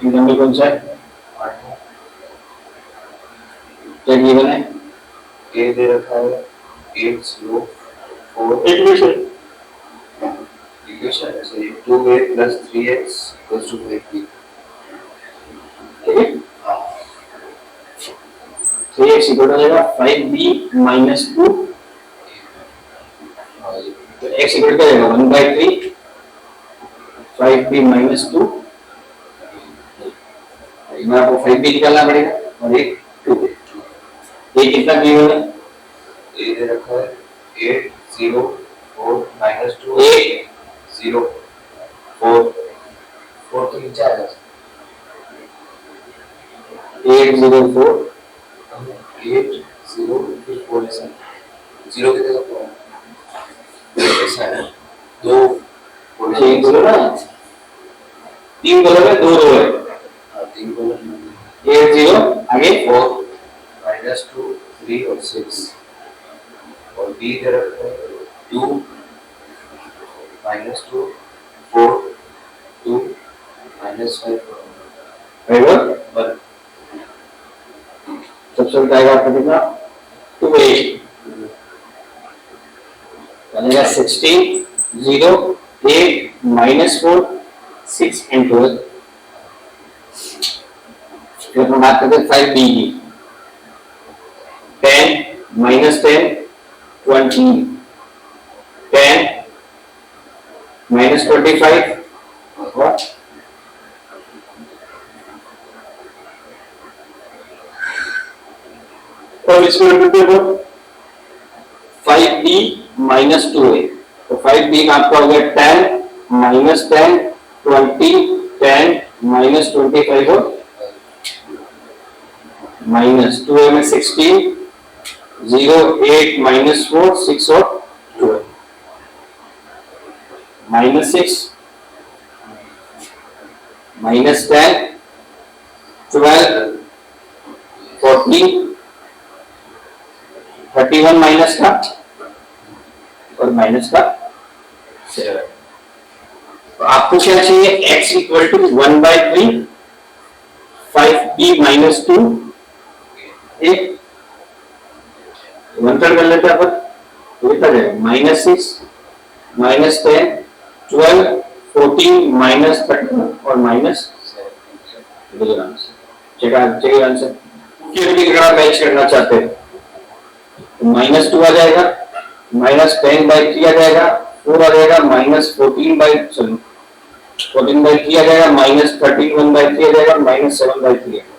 Example कौन सा है? क्या गिवन है? ए दे रखा है 804 इक्वेशन ऐसे 2a + 3x = 5b। ठीक है, 3x इक्वल हो जाएगा 5b - 2, तो x इक्वल क्या जाएगा 1/3 5b - 2। इसमें आपको 5b निकालना पड़ेगा और एक 2। ये कितना गिवन है? ए दे रखा है 804 - 2 804 4 तो नीचे आएगा 804 804 ऐसा 0 की जगह पर ऐसा है 2 तीन बोलो ना, 3 कॉलम है 2 रो है। 3 कॉलम 80 आगे 4 -2 3 और 6 और b दे रखा है 2 -2 4 2 -5 बराबर पर सबसे बताएगा आपको कितना 28 बनेगा 16 0 8 -4 6 and 12। फिर हम बात करते हैं 5b की 10 -10 20 10 -25 what और इसमें देखो 5b - 2a, तो 5b का आपका हो गया 10 -10 20 10 -25 हो -2a में 16 0 8 -4 6 और 12 -6 -10 12 14 31 माइनस का और माइनस का 7। तो आपको क्या चाहिए x = 1/3 5b - 2 एक 1/3 कर लेते हैं अपन, तो कितना जाएगा -6 -10 12 14 -31 और -7। चेक आंसर क्योंकि अगर मैच करना चाहते हैं -2 आ जाएगा -10/3 आ जाएगा 4 आ जाएगा -14/3 आ जाएगा -31/3 आ जाएगा -7/3 आ